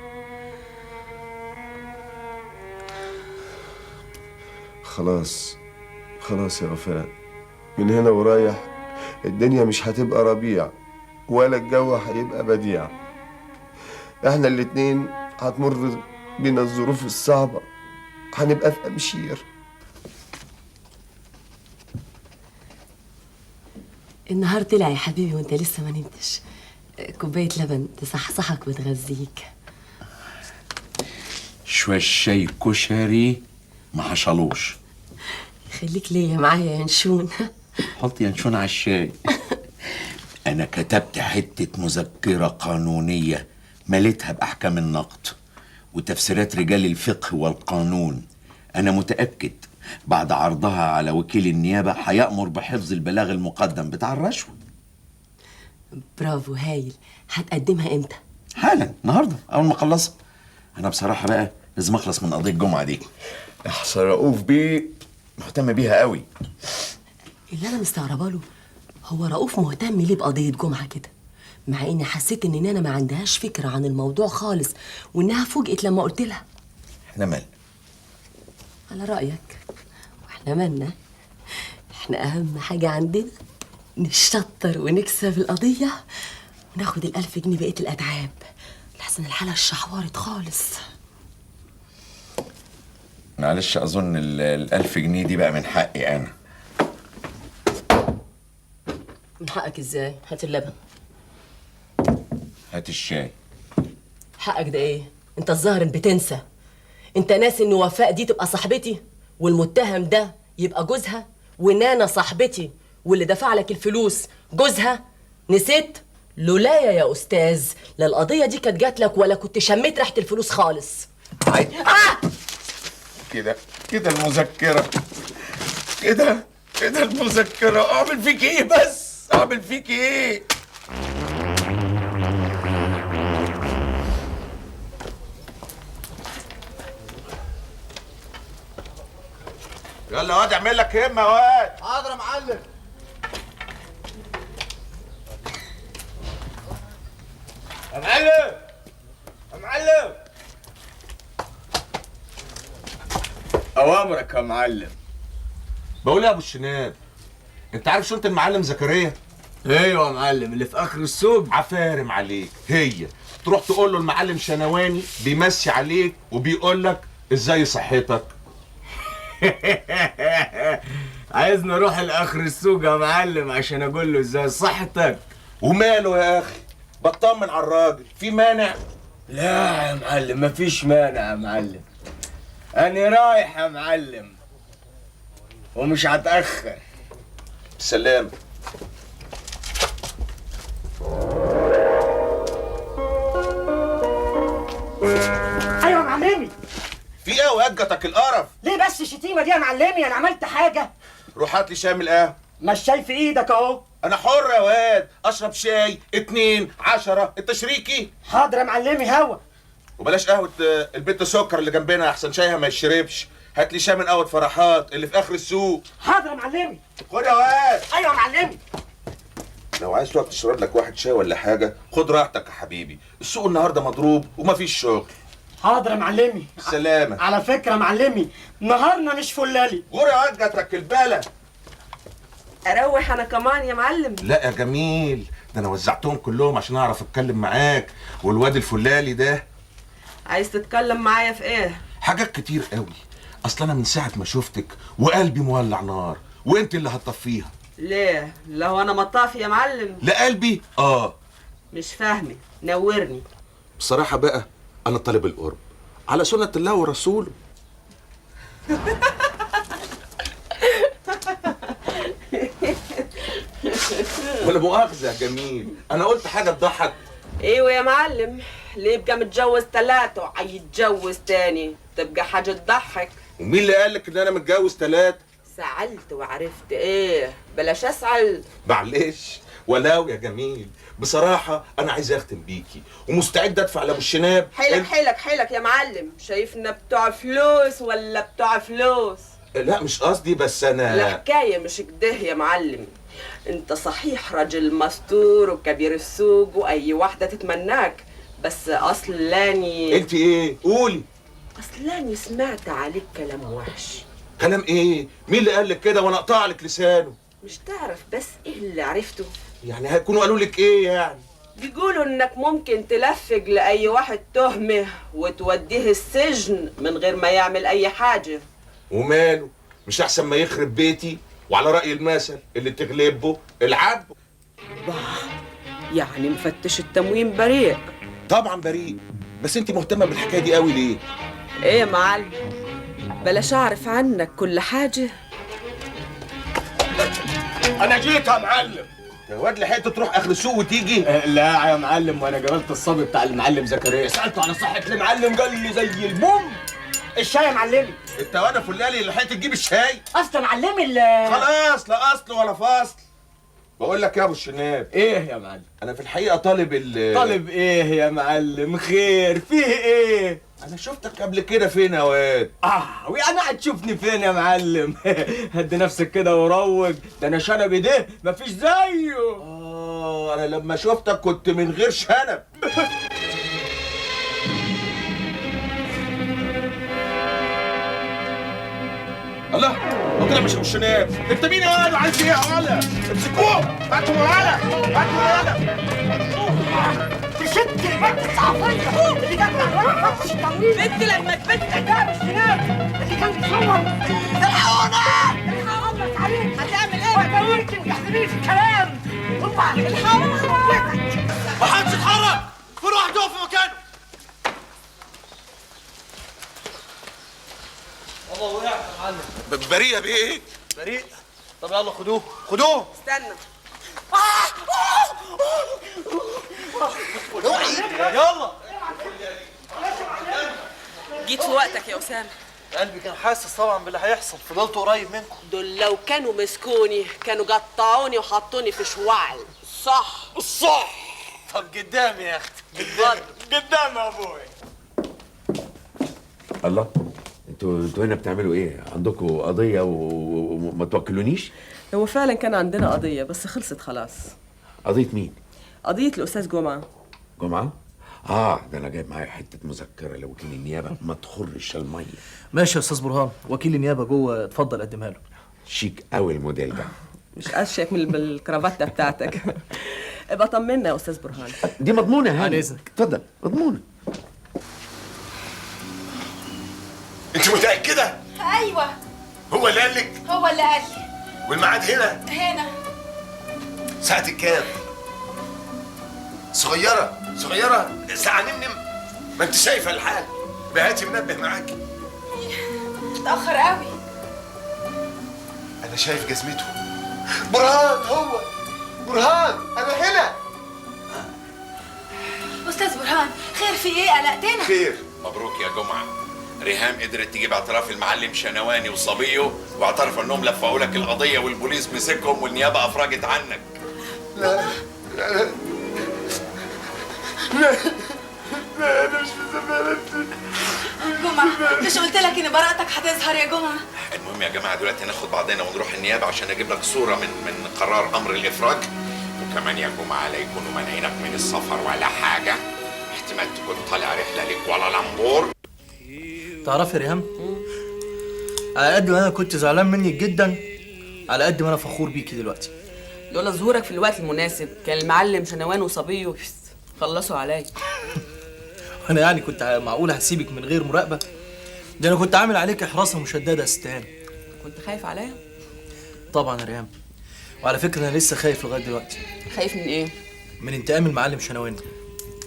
خلاص يا وفاء، من هنا ورايح الدنيا مش هتبقى ربيع ولا الجو هيبقى بديع. احنا الاتنين هتمر بينا الظروف الصعبة، هنبقى في أمشير. النهار طلع يا حبيبي وانت لسه ما نمتش. كوباية لبن تصحصحك وتغذيك. شوية شاي كشري ما حشلوش. خليك ليا معايا يا نشون. حط ينشون على الشاي. أنا كتبت حتة مذكرة قانونية مليتها بأحكام النقد وتفسيرات رجال الفقه والقانون. أنا متأكد بعد عرضها على وكيل النيابة هيأمر بحفظ البلاغ المقدم بتاع الرشوة. برافو هايل. هتقدمها امتى؟ حالا، النهارده أول ما أخلصها. أنا بصراحة بقى لازم أخلص من قضية الجمعة دي. أحسن رؤوف بيه مهتم بيها قوي. اللي أنا مستغربه له هو رؤوف مهتم ليه بقضية جمعة كده، مع إني حسيت إن نانا ما عندهاش فكرة عن الموضوع خالص وإنها فوجئت لما قلت لها. إحنا مال؟ على رأيك واحنا مالنا؟ احنا أهم حاجة عندنا نشطر ونكسب القضية وناخد ال1000 جنيه بقية الأتعاب لحسن الحالة اتشحورت خالص. معلش أظن ال1000 جنيه دي بقى من حقي أنا. من حقك ازاي؟ هات اللبن. هات الشاي. حقك ده ايه؟ انت الظاهر بتنسى. انت ناسي ان وفاء دي تبقى صاحبتي والمتهم ده يبقى جوزها ونانا صاحبتي واللي دفع لك الفلوس جوزها؟ نسيت؟ لولايا يا استاذ لا القضيه دي كانت جات لك ولا كنت شميت ريحه الفلوس خالص. كده المذكرة، كده المذكرة. أعمل فيك إيه بس؟ أعمل فيك إيه؟ يلا واد اعمل لك همه يا واد. حاضر يا معلم. يا معلم يا معلم. اوامرك يا معلم. بقول يا ابو الشناب، انت عارف شنطه المعلم زكريا؟ ايوه يا معلم، اللي في اخر السوق. عفارم عليك، هي تروح تقول له المعلم شنواني بيمسي عليك وبيقول لك ازاي صحتك. عايز نروح لاخر السوق يا معلم عشان اقول له ازاي صحتك. وماله يا اخي، بطمن على الراجل، في مانع؟ لا يا معلم مفيش مانع يا معلم. انا رايح يا معلم ومش هتاخر. سلام. كده وهجتك القرف. ليه بس الشتيمه دي يا معلمي؟ انا عملت حاجه؟ روح هات لي شاي من القهوه. مش شاي في ايدك اهو. انا حر يا واد، اشرب شاي 2 10 انت شريكي. حاضر يا معلمي هوا. وبلاش قهوه البنت سكر اللي جنبنا احسن شايها ما يشربش. هات لي شاي من قهوه فرحات اللي في اخر السوق. حاضر يا معلمي. خد يا واد. ايوه يا معلمي. لو عايز تقعد تشرب لك واحد شاي ولا حاجه خد راحتك يا حبيبي، السوق النهارده مضروب ومفيش شغل. حاضر يا معلمي. سلامة. على فكره يا معلمي نهارنا مش فلالي. غوري وجهتك البلا. اروح انا كمان يا معلم. لا يا جميل، ده انا وزعتهم كلهم عشان اعرف اتكلم معاك. والواد الفلالي ده عايز تتكلم معايا في ايه؟ حاجات كتير قوي. اصل انا من ساعه ما شفتك وقلبي مولع نار، وانت اللي هتطفيها. ليه؟ لو انا مطافي يا معلم. لا قلبي مش فاهمه، نورني. بصراحه بقى انا طالب القرب على سنه الله ورسوله. ولا مؤاخذه يا جميل، انا قلت حاجه تضحك. ايوه يا معلم، اللي يبقى متجوز 3 وهيتجوز تاني تبقى حاجه تضحك. ومين اللي قالك ان انا متجوز 3؟ سألت وعرفت ايه، بلاش اسأل. معلش ولو يا جميل، بصراحة أنا عايز أختم بيكي ومستعد أدفع لأبو الشناب. حيلك يا معلم، شايفنا بتوع فلوس ولا بتوع فلوس؟ لا مش قصدي، بس أنا الحكاية مش كده يا معلم. انت صحيح راجل مستور وكبير السوق واي واحدة تتمناك، بس اصلاني. انت ايه؟ قولي. اصلاني سمعت عليك كلام وحش. كلام ايه؟ مين اللي قال لك كده وانا اقطع لك لسانه؟ مش تعرف بس ايه اللي عرفته؟ يعني هيكونوا قالوا لك ايه يعني؟ بيقولوا انك ممكن تلفق لاي واحد تهمه وتوديه السجن من غير ما يعمل اي حاجة. وماله؟ مش احسن ما يخرب بيتي؟ وعلى رأي المثل اللي تغلبه العبه. يعني مفتش التموين بريء؟ طبعا بريء، بس انت مهتمة بالحكاية دي قوي ليه؟ ايه يا معلم، بلاش اعرف عنك كل حاجة. انا جيت يا معلم. يا واد لحقت تروح اخر السوق وتيجي؟ لا يا معلم، وانا قابلت الصبي بتاع المعلم زكريا، سالته على صحه المعلم قال لي زي البوم. الشاي يا معلمي. انت وانا فلالي اللي لحقت تجيب الشاي؟ اصل معلمي اللي خلاص لا اصل ولا فصل. بقول لك يا ابو الشناب. ايه يا معلم؟ انا في الحقيقه طالب طالب ايه يا معلم؟ خير فيه ايه؟ انا شفتك قبل كده فين يا واد؟ ويعني هتشوفني فين يا معلم؟ هدي نفسك كده وروج، ده انا شنبي ده مفيش زيه. انا لما شفتك كنت من غير شنب. الله، هو كده مش ابو الشناب. انت مين يا ولد وعايز ايه يا ولد؟ امسكوه، هاتوا يا ولد، هاتوا يا ولد. تشد البنت الصحفية اللي جت مع الولد فتش التمرين. بنت لما تبنت ده مش شناب اللي كان بيصور. الحقونا! الحق امرك عليك. هتعمل ايه؟ وهداويكي وتحسبيني في الكلام. اطلع الحقونا! محدش يتحرك، كل واحد يقف في مكانه. الله وقع يا معلم. بريء يا بيه؟ بريء؟ طب يلا خدوه خدوه. استنى. يلا. جيت في وقتك يا أسامة. قلبي كان حاسس طبعا باللي هيحصل، فضلت قريب منكم. دول لو كانوا مسكوني كانوا قطعوني وحطوني في شوال. صح. طب قدامي يا اختي، قدامي يا ابوي. الله، انتوا هنا بتعملوا ايه؟ عندكم قضية وما توكلونيش؟ هو فعلا كان عندنا قضية بس خلصت خلاص. قضية مين؟ قضية الأستاذ جمعة. جمعة؟ ده أنا جايب معايا حتة مذكرة لوكيل النيابة ما تخرش المية. ماشي يا أستاذ برهان، وكيل النيابة جوه، اتفضل قدمها له. شيك قوي الموديل ده. مش أشيك من الكرافتة بتاعتك. ابقى طمنا يا أستاذ برهان. دي مضمونة هاني. عن إذنك. اتفضل، مضمونة. انت متأكدة؟ ايوه هو اللي قال لك؟ هو اللي قال لي. والميعاد هنا؟ هنا. ساعة كام؟ صغيرة ساعة نمنم. ما انت شايفة الحال. بهاتي منبه معاكي. اتأخر قوي. أنا شايف جزمته. برهان، هو برهان، أنا هنا. أستاذ برهان، خير في إيه؟ قلقتنا. خير. مبروك يا جمعة. ريهام قدرت تجيب اعتراف المعلم شنواني وصبيه، واعترفوا انهم لفقوا لك القضيه والبوليس مسكهم والنيابه افرجت عنك. لا انا مش مصدق. جمعة مش قلت لك ان براءتك هتظهر يا جمعة؟ المهم يا جماعه دلوقتي ناخد بعضنا ونروح النيابه عشان اجيب لك صوره من قرار امر الافراج. وكمان يا جماعه لا يكونوا مانعينك من السفر ولا حاجه، احتمال تكون طالع رحله ليك ولا لامبور. تعرفي يا ريهام، على قد ما انا كنت زعلان منك جدا، على قد ما انا فخور بيكي دلوقتي. لولا ظهورك في الوقت المناسب كان المعلم شنوان وصبيه خلصوا عليا. انا يعني كنت معقول هسيبك من غير مراقبه؟ ده انا كنت عامل عليك حراسه مشدده يا ست هانم. كنت خايف عليا؟ طبعا يا ريهام، وعلى فكره انا لسه خايف لغايه دلوقتي. خايف من ايه؟ من انتقام المعلم شنواني.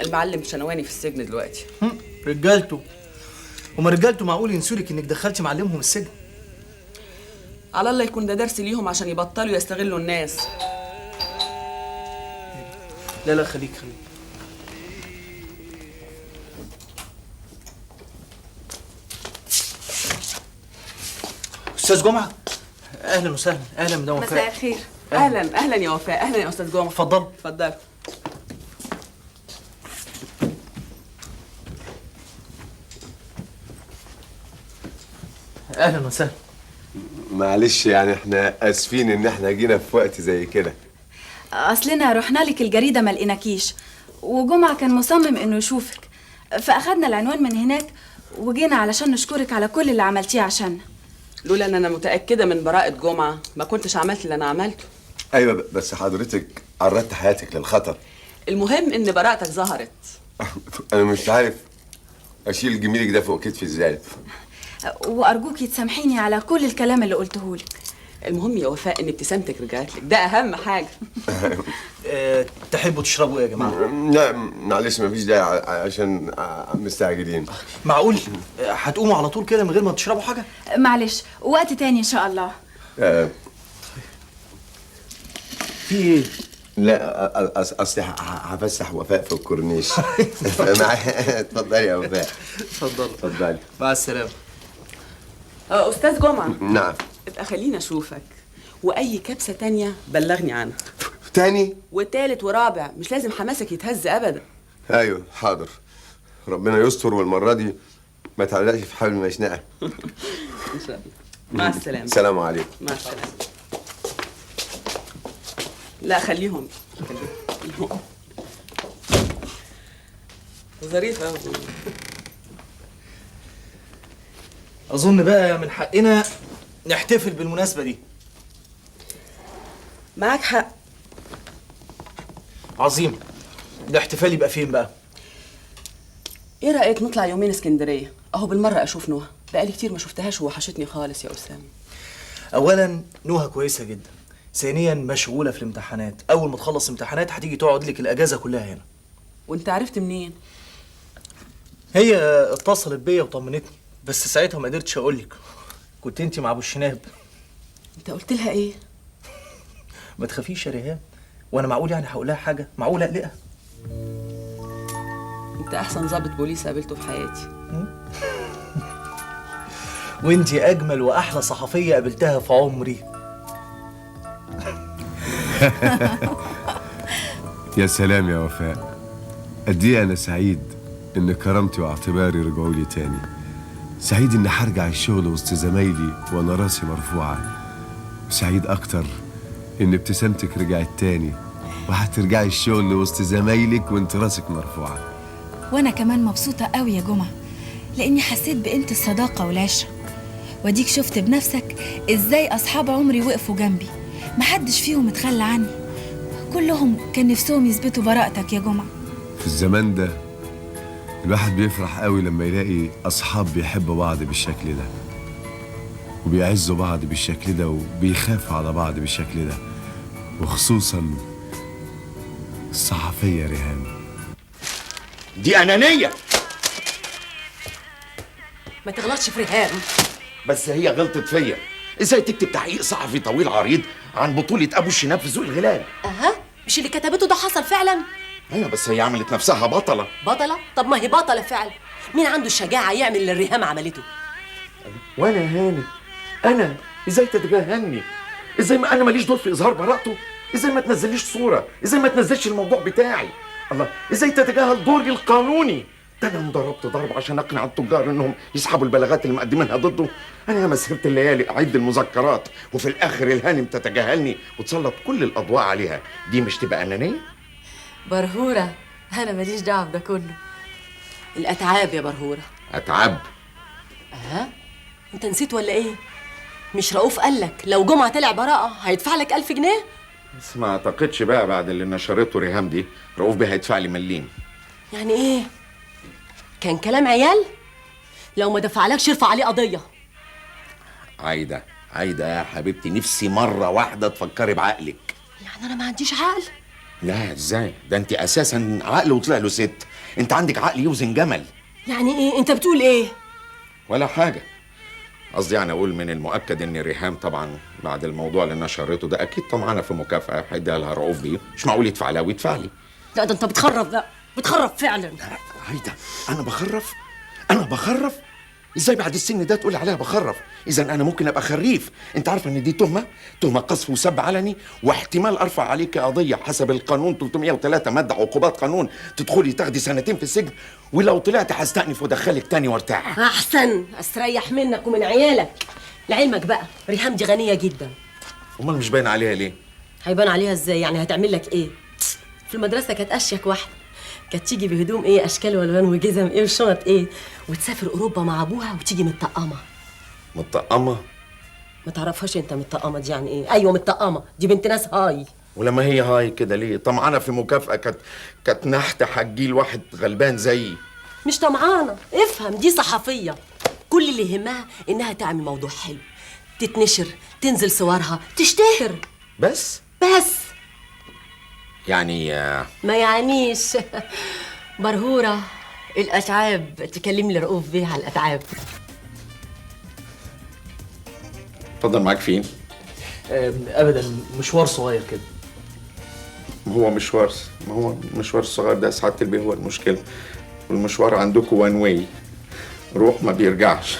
المعلم شنواني في السجن دلوقتي. رجالته، هما رجالته معقول ينسولك انك دخلتي معلمهم السجن؟ على الله يكون ده درس ليهم عشان يبطلوا يستغلوا الناس. لا خليك. استاذ جمعه، اهلا وسهلا. اهلا مدام وفاء. مساء الخير. اهلا يا وفاء. اهلا يا استاذ جمعه. اتفضل. اهلا وسهلا. معلش يعني احنا اسفين ان احنا جينا في وقت زي كده. اصلنا رحنا لك الجريده ما لقيناكيش، وجمعة كان مصمم انه يشوفك، فاخدنا العنوان من هناك وجينا علشان نشكرك على كل اللي عملتيه عشاننا. لولا ان انا متاكده من براءه جمعه ما كنتش عملت اللي انا عملته. ايوه بس حضرتك عرضت حياتك للخطر. المهم ان براءتك ظهرت. انا مش عارف اشيل جميلك ده فوق كتفي ازاي. وارجوكي تسامحيني على كل الكلام اللي قلته لك. المهم يا وفاء ان ابتسامتك رجعت لك، ده اهم حاجه. تحبوا تشربوا ايه يا جماعه؟ لا معلش مفيش داعي عشان مستعجلين. معقول هتقوموا على طول كده من غير ما تشربوا حاجه؟ معلش وقت تاني ان شاء الله. في ايه؟ لا اصلي هفسح وفاء في الكورنيش. اتفضلي يا وفاء. اتفضلي. مع السلامه. استاذ جمعه. نعم. ابقى خليني اشوفك، واي كبسه تانية بلغني عنها. تاني وتالت ورابع، مش لازم حماسك يتهز ابدا. ايوه حاضر، ربنا يستر والمره دي ما تعلقش في حبل المشنقه. ان شاء الله. مع السلامه. السلام عليكم. مع السلامه. لا خليهم. ظريفه قوي. اظن بقى من حقنا نحتفل بالمناسبه دي. معاك حق. عظيم. الاحتفال يبقى فين بقى؟ ايه رايك نطلع يومين اسكندريه؟ اهو بالمره اشوف نهى، بقالي كتير ما شفتهاش ووحشتني خالص يا اسامه. اولا نهى كويسه جدا، ثانيا مشغوله في الامتحانات، اول ما تخلص امتحانات هتيجي تقعد لك الاجازه كلها هنا. وانت عرفت منين؟ هي اتصلت بيا وطمنتني، بس ساعتها ما قدرتش اقول لك، كنت انت مع ابو الشناب. انت قلت لها ايه؟ ما تخافيش يا ريهام، وانا معقول يعني هقول لها حاجه؟ معقول اقلقها؟ انت احسن ضابط بوليس قابلته في حياتي. وانت اجمل واحلى صحفيه قابلتها في عمري. يا سلام يا وفاء، قد ايه انا سعيد ان كرامتي واعتباري رجعوا لي تاني. سعيد اني هرجع الشغل وسط زمايلي وانا راسي مرفوعه. وسعيد اكتر ان ابتسامتك رجعت تاني وهترجعي الشغل وسط زمايلك وانت راسك مرفوعه. وانا كمان مبسوطه قوي يا جمعه، لاني حسيت بقيمه الصداقه والعشره، واديك شفت بنفسك ازاي اصحاب عمري وقفوا جنبي، محدش فيهم اتخلى عني، كلهم كان نفسهم يثبتوا براءتك يا جمعه. في الزمان ده الواحد بيفرح قوي لما يلاقي اصحاب بيحبوا بعض بالشكل ده وبيعزوا بعض بالشكل ده وبيخافوا على بعض بالشكل ده، وخصوصا الصحفيه ريهام. دي انانيه. ما تغلطش في ريهام. بس هي غلطت فيا. ازاي تكتب تحقيق صحفي طويل عريض عن بطولة ابو الشناب في ذوق الهلال؟ مش اللي كتبته ده حصل فعلا؟ ايوه بس هي عملت نفسها بطلة. بطلة؟ طب ما هي بطلة فعلا. مين عنده الشجاعه يعمل اللي الريهام عملته؟ وانا يا هاني، انا ازاي تتجاهلني؟ ازاي ما انا ماليش دور في اظهار براءته؟ ازاي ما تنزليش صوره؟ ازاي ما تنزلش الموضوع بتاعي؟ الله، ازاي تتجاهل دوري القانوني؟ ده انا انضربت ضرب عشان اقنع التجار انهم يسحبوا البلاغات اللي مقدمينها ضده. انا ياما سهرت الليالي اعد المذكرات، وفي الاخر الهانم تتجاهلني وتسلط كل الاضواء عليها. دي مش تبقى انانيه؟ برهوره، انا ماليش دعوه بده كله. الاتعاب يا برهوره. اتعب؟ انت نسيت ولا ايه؟ مش رؤوف قالك لو جمعه طلع براءه هيدفع لك 1000 جنيه؟ بس ما اعتقدش بقى بعد اللي نشرته ريهام دي رؤوف بيه هيدفع لي مليم. يعني ايه؟ كان كلام عيال؟ لو ما دفعلكش ارفع عليه قضيه. عايده يا حبيبتي، نفسي مره واحده تفكري بعقلك. يعني انا ما عنديش عقل؟ لا ازاي؟ ده انت اساسا عقل وطلع له ست. انت عندك عقل يوزن جمل. يعني ايه؟ انت بتقول ايه؟ ولا حاجه. قصدي يعني اقول من المؤكد ان ريهام طبعا بعد الموضوع اللي نشرته ده اكيد طمعانه في مكافاه هيديها لها رؤوف بيه. مش معقول يدفع لها ويدفع لي. لا ده انت بتخرف بقى، بتخرف فعلا. عايده، انا بخرف؟ ازاي بعد السن ده تقولي عليها بخرف؟ اذا انا ممكن ابقى خريف. انت عارفه ان دي تهمه قذف وسب علني، واحتمال ارفع عليك قضيه حسب القانون 303 ماده عقوبات قانون، تدخلي تاخدي 2 سنين في السجن، ولو طلعت هستأنف وادخلك تاني وارتاح. احسن استريح منك ومن عيالك. لعلمك بقى ريهام دي غنيه جدا. امال مش باين عليها ليه؟ هيبان عليها ازاي؟ يعني هتعمل لك ايه؟ في المدرسه كانت اشيك واحده، كانت تيجي بهدوم ايه، اشكال والوان وجزم ايه وشنط ايه، وتسافر اوروبا مع ابوها وتيجي متطقمه. متطقمه؟ ما تعرفهاش انت متطقمه دي يعني ايه؟ ايوه متطقمه، دي بنت ناس هاي. ولما هي هاي كده ليه؟ طمعانه في مكافاه كانت نحت حجيل واحد غلبان زيي. مش طمعانه، افهم، دي صحفيه كل اللي يهمها انها تعمل موضوع حلو، تتنشر، تنزل صورها، تشتهر بس يعني ما يعنيش. برهوره، الاتعاب تكلمني لرؤوف بيه على الاتعاب. اتفضل. معاك فين؟ ابدا، مشوار صغير كده. ما هو مشوار صغير ده سعادة البيه هو المشكله، والمشوار عندكم وان واي، روح ما بيرجعش.